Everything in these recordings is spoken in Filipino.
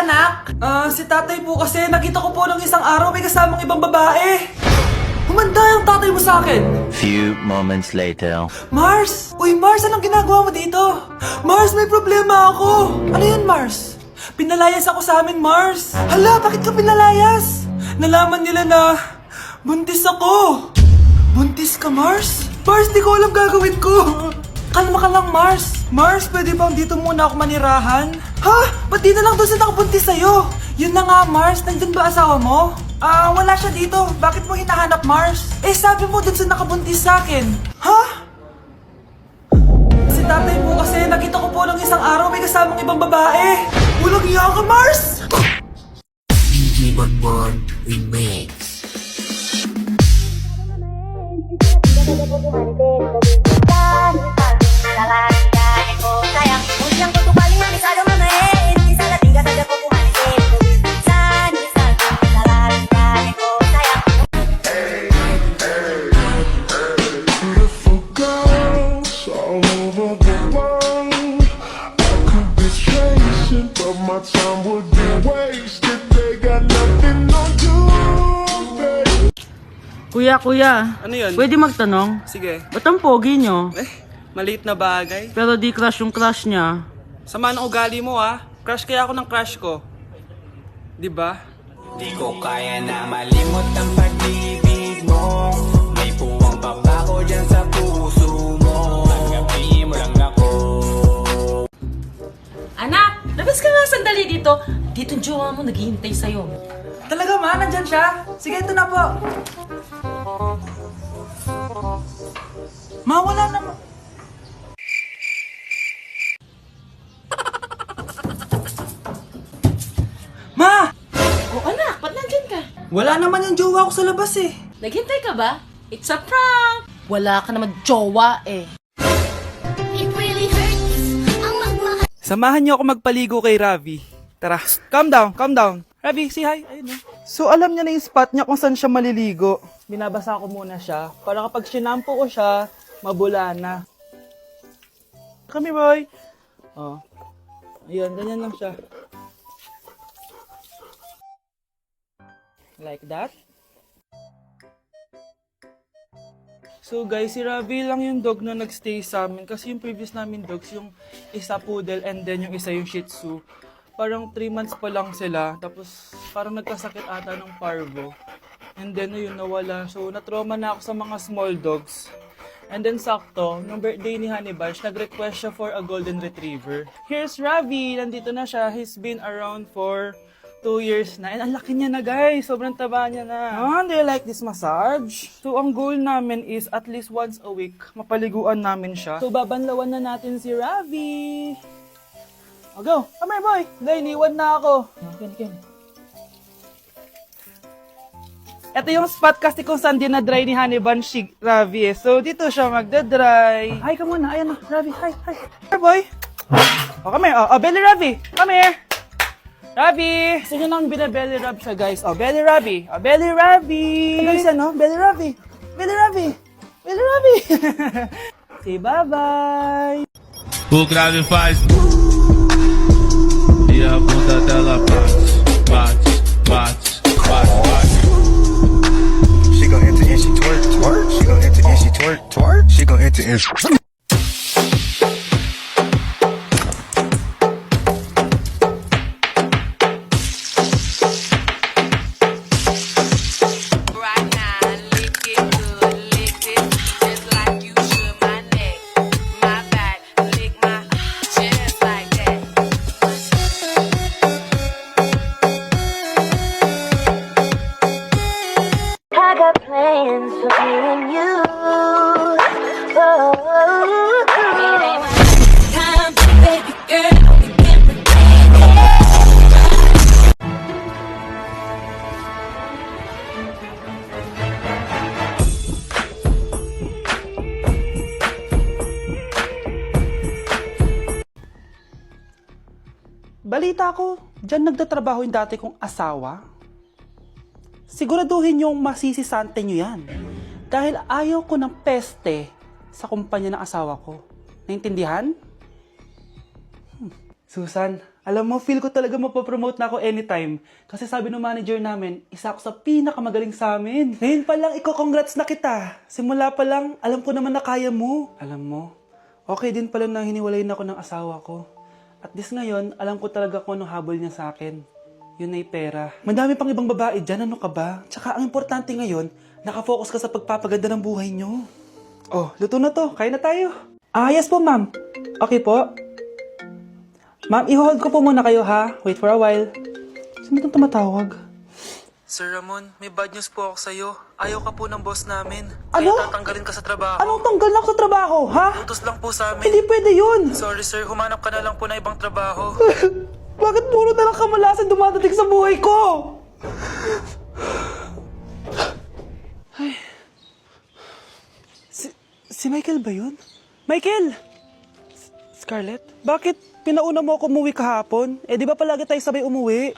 anak? Si tatay po kasi nakita ko po ng isang araw may kasamang ibang babae. Humanda yung tatay mo sa akin. Few moments later. Mars! Uy, Mars, anong ginagawa mo dito? Mars, may problema ako. Ano yun, Mars? Pinalayas ako sa amin, Mars. Hala, bakit ka pinalayas? Nalaman nila na buntis ako. Buntis ka, Mars? Mars, di ko alam gagawin ko. Kalma ka lang, Mars. Mars, pwede bang dito muna ako manirahan? Ha? Ba't di na lang doon sa nakabuntis sa'yo? Yun na nga, Mars. Nandun ba asawa mo? Wala siya dito. Bakit mo hinahanap, Mars? Eh, sabi mo dun sa nakabuntis sa akin. Ha? Si tatay mo kasi nakita ko po ng isang araw may kasamang ibang babae. Walang iya ka, Mars! DJ Bonbon Remix. Beautiful girls all over the world. I could be chasing, but my time would be wasted. They got nothing on you, baby. Kuya, Ano yun? pwede magtanong? Sige. Ba't ang pogi nyo? Maliit na bagay. Pero di crush yung crush niya. Sama ng ugali mo, ha? Crush kaya ako ng crush ko. Diba? Di ko kaya na malimot ang pag-ibig mo. May puwang papako dyan sa puso mo. Tanggapin mo lang ako. Anak, labas ka nga sandali dito. Dito yung jowa mo naghihintay sa'yo. Talaga, ma? Nandyan siya? Sige, ito na po. Ma, wala naman. Ma! O anak, ba't nandyan ka? Wala naman yung jowa ko sa labas eh. Naghintay ka ba? It's a prank! Wala ka naman jowa eh. Samahan niyo ako magpaligo kay Ravi. Tara, calm down, calm down. Ravi, say hi. Ayun na. So, alam niya na yung spot niya kung saan siya maliligo. Binabasa ko muna siya para kapag sinampo ko siya, mabula na. Come here, boy. Oh. Ayun, ganyan lang siya. Like that. So guys, si Ravi lang yung dog na nagstay sa amin kasi yung previous namin dogs, yung isa poodle and then yung isa yung shih tzu. Parang 3 months pa lang sila, tapos parang nagkasakit ata ng parvo. And then yun, nawala. So na-trauma na ako sa mga small dogs. And then sakto, nung birthday ni Honey Bunch, nag-request siya for a golden retriever. Here's Ravi! Nandito na siya. He's been around for 2 years na. And ang laki niya na, guys. Sobrang taba niya na. Do you like this massage? So, ang goal namin is at least once a week, mapaliguan namin siya. So, babanlawan na natin si Ravi. O, go. Come here, boy. Dahil, iniwan na ako. Okay. Ito yung spot kasi kung saan dinadry ni Honey Bunch si Ravi eh. So, dito siya magdadry. Hi ka muna. Ayan na, Ravi. Hi. Here, boy. O, come here. O, belly Ravi. Come here. Ravi! Gusto nyo nang binabelly rub siya, guys. O, belly Ravi. O, belly Ravi. Guys, ano? Belly Ravi. Belly Ravi. Belly Ravi. Say bye-bye. O grave faz e a bunda dela bate. She gon' enter and she twerk. She gon' enter and she twerk. She gon' enter and she... I got plans for me and you. It ain't my time, baby girl. We can pretend. Balita ko, dyan nagtatrabaho yung dati kong asawa. Siguraduhin yung masisisante nyo yan. Dahil ayaw ko ng peste sa kumpanya ng asawa ko. Naintindihan? Susan, Alam mo, feel ko talaga mapopromote na ako anytime. Kasi sabi ng manager namin, isa ako sa pinakamagaling sa amin. Ngayon pa lang, congrats na kita. Simula pa lang, alam ko naman na kaya mo. Alam mo, okay din pala na hiniwalayin ako ng asawa ko. At this ngayon, alam ko talaga kung anong habol niya sa akin. Yun ay pera. Madami pang ibang babae dyan, ano ka ba? Tsaka ang importante ngayon, nakafocus ka sa pagpapaganda ng buhay nyo. Oh, luto na to. Kaya na tayo. Yes po, ma'am. Okay po. Ma'am, i-hold ko po muna kayo, ha? Wait for a while. Sino itong tumatawag? Sir Ramon, may bad news po ako sa'yo. Ayaw ka po ng boss namin. Kaya tatanggalin ka sa trabaho. Anong tanggal na ako sa trabaho, ha? Utos lang po sa amin. Hindi pwede yun. Sorry sir, humanap ka na lang po na ibang trabaho. Bakit puro na lang kamalasan dumadating sa buhay ko? Ay. Si Michael ba yun? Michael! Scarlett? Bakit pinauna mo ako umuwi kahapon? Di ba palagi tayo sabay umuwi?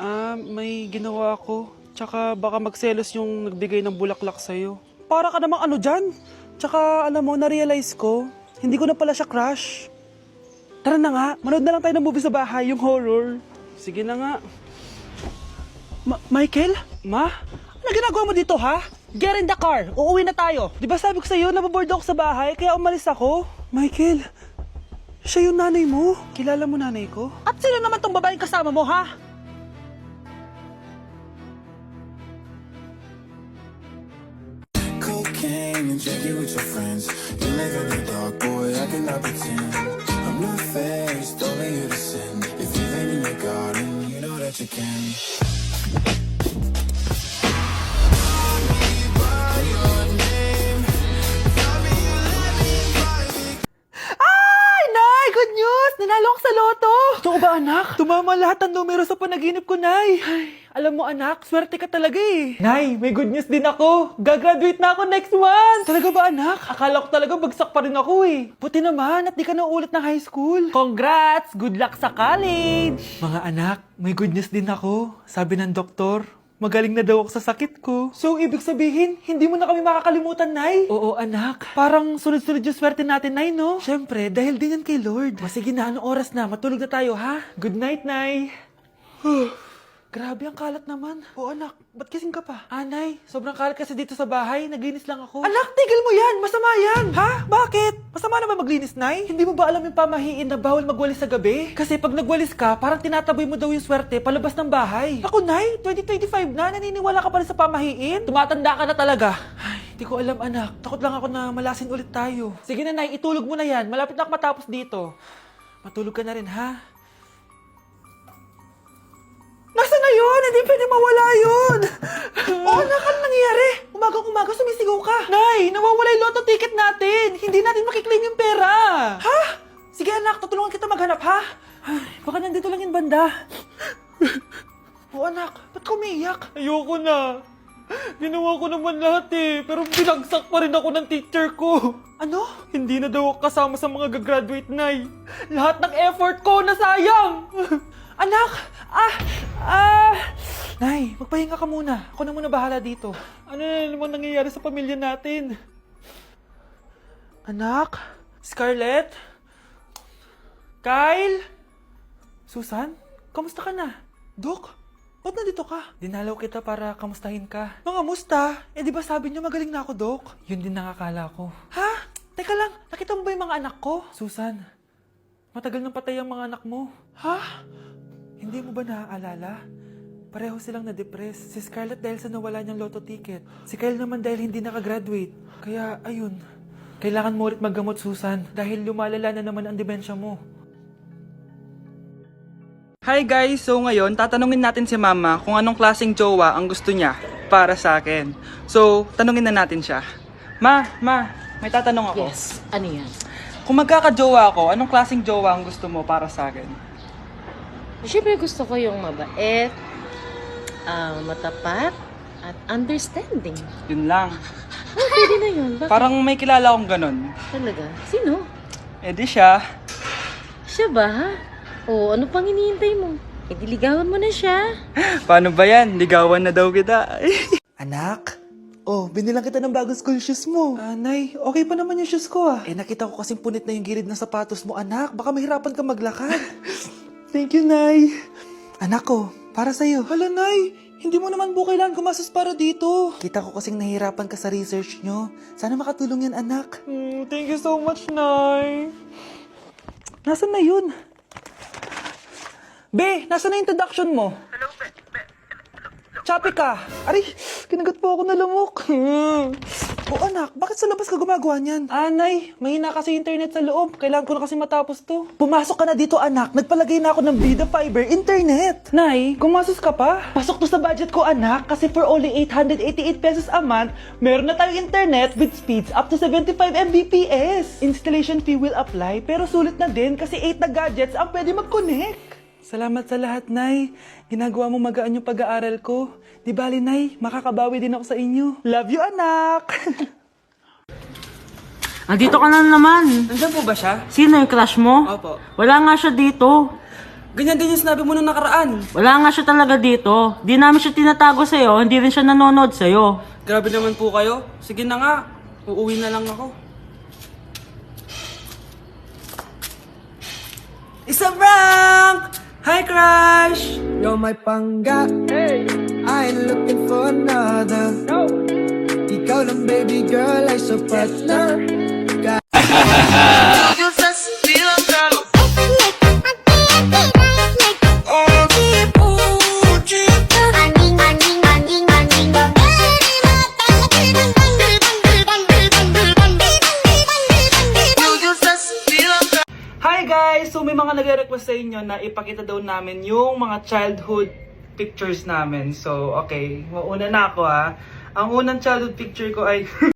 May ginawa ako. Tsaka baka magselos yung nagbigay ng bulaklak sa'yo. Para ka namang ano dyan? Tsaka alam mo, na-realize ko, hindi ko na pala siya crush. Tara na nga, manood na lang tayo ng movie sa bahay, yung horror. Sige na nga. Michael? Ma? Ano ginagawa mo dito, ha? Get in the car, uuwi na tayo. Di ba sabi ko sa'yo, nababoard ako sa bahay, kaya umalis ako? Michael, siya yung nanay mo. Kilala mo nanay ko? At sino naman tong babaeng kasama mo, ha? Cocaine and drinking with your friends. You live in the dark, boy, I cannot pretend. I'm not faced, only here to sin. If you've in your garden, you know that you can. Nay! Good news! Nanalo ako sa loto! Totoo ba, anak? Tumama lahat ng numero sa panaginip ko, Nay. Ay, alam mo, anak, swerte ka talaga eh. Nay, may good news din ako. Gagraduate na ako next month! Talaga ba, anak? Akala ko talaga bagsak pa rin ako eh. Buti naman at di ka na ulit ng high school. Congrats! Good luck sa college! Mga anak, may good news din ako. Sabi ng doktor, magaling na daw ako sa sakit ko. So, ibig sabihin, hindi mo na kami makakalimutan, Nay? Oo, anak. Parang sunod-sunod yung swerte natin, Nay, no? Siyempre, dahil din yan kay Lord. Sige na, anong oras na? Matulog na tayo, ha? Good night, Nay. Grabe, ang kalat naman. Oo, anak. Ba't kising ka pa? Nay, sobrang kalat kasi dito sa bahay. Naglinis lang ako. Anak, tigil mo yan! Masama yan! Ha? Bakit? Masama naman maglinis, Nay? Hindi mo ba alam yung pamahiin na bawal magwalis sa gabi? Kasi pag nagwalis ka, parang tinataboy mo daw yung swerte palabas ng bahay. Ako, Nay, 2025 na. Naniniwala ka pa rin sa pamahiin? Tumatanda ka na talaga. Ay, hindi ko alam, anak. Takot lang ako na malasin ulit tayo. Sige na, Nay, itulog mo na yan. Malapit na ako matapos dito. Matulog ka na rin, ha? Nasaan na yun? Hindi pwede mawala yun! Oo, anak, ano nangyayari? Umagang-umaga sumisigaw ka. Nay, nawawala yung lotto ticket natin. Hindi natin makiklaim yung pera. Ha? Sige anak, tutulungan kita maghanap, ha? Ay, baka nandito lang yung banda. Oo anak, ba't ka umiiyak? Ayoko na. Ginawa ko naman lahat eh, pero binagsak pa rin ako ng teacher ko. Ano? Hindi na daw ako kasama sa mga gagraduate, Nay. Lahat ng effort ko nasayang. Anak! Nay, magpahinga ka muna. Ako na muna bahala dito. Ano na naman nangyayari sa pamilya natin? Anak? Scarlett? Kyle? Susan? Kamusta ka na? Dok? Ba't nandito ka? Dinalaw kita para kamustahin ka. Mga musta? Di ba sabi niyo magaling na ako, Dok? Yun din nakakala ko. Ha? Teka lang, nakita mo ba yung mga anak ko? Susan, matagal nang patay ang mga anak mo. Ha? Hindi mo ba naaalala? Pareho silang na-depress. Si Scarlett dahil sa nawala niyang lotto ticket. Si Kyle naman dahil hindi nakagraduate. Kaya, ayun. Kailangan mo ulit maggamot, Susan. Dahil lumalala na naman ang demensya mo. Hi guys! So ngayon, tatanungin natin si Mama kung anong klaseng jowa ang gusto niya para sa akin. So, tanungin na natin siya. Ma, may tatanong ako. Yes, ano yan? Kung magkaka-jowa ako, anong klaseng jowa ang gusto mo para sa akin? Siyempre gusto ko yung mabait, matapat, at understanding. Yun lang. Oh, pwede na yun. Bakit? Parang may kilala akong ganun. Talaga? Sino? Di siya. Siya ba, ha? O, ano pang hinihintay mo? Diligawan mo na siya. Paano ba yan? Ligawan na daw kita. Anak? Oh, binilang kita ng bagong school shoes mo. Nay, okay pa naman yung shoes ko ah. Nakita ko kasing punit na yung gilid ng sapatos mo, anak. Baka mahirapan ka maglakad. Thank you, Nay. Anak ko, para sa'yo. Hala, Nay. Hindi mo naman po kailangan gumastos para dito. Kita ko kasing nahihirapan ka sa research nyo. Sana makatulong yan, anak. Thank you so much, Nay. Nasaan na yun? Be, nasaan na yung introduction mo? Hello, Be. Chapi ka. Aray, kinagat po ako na lamok. O anak, bakit sa labas ka gumagawa niyan? Nay, mahina kasi internet sa loob. Kailangan ko na kasi matapos to. Pumasok ka na dito, anak. Nagpalagay na ako ng Vida Fiber Internet. Nay, gumasos ka pa? Pasok to sa budget ko, anak. Kasi for only 888 pesos a month, meron na tayong internet with speeds up to 75 Mbps. Installation fee will apply, pero sulit na din kasi 8 na gadgets ang pwede mag-connect. Salamat sa lahat, Nay. Ginagawa mo magaan yung pag-aaral ko. Di bali, Nay, makakabawi din ako sa inyo. Love you, anak! Andito ka na naman. Nandiyan po ba siya? Sino yung crush mo? Opo. Wala nga siya dito. Ganyan din yung sinabi mo nung nakaraan. Wala nga siya talaga dito. Di namin siya tinatago sa'yo, hindi rin siya nanonood sa'yo. Grabe naman po kayo. Sige na nga, uuwi na lang ako. Isang prank! Hi, crush! You're my pangga. I ain't looking for another. Ikaw lang, baby girl, ay sapat na. Hi guys! So may mga nagre-request sa inyo na ipakita daw namin yung mga childhood pictures namin. So okay, mauna na ako ha. Ang unang childhood picture ko ay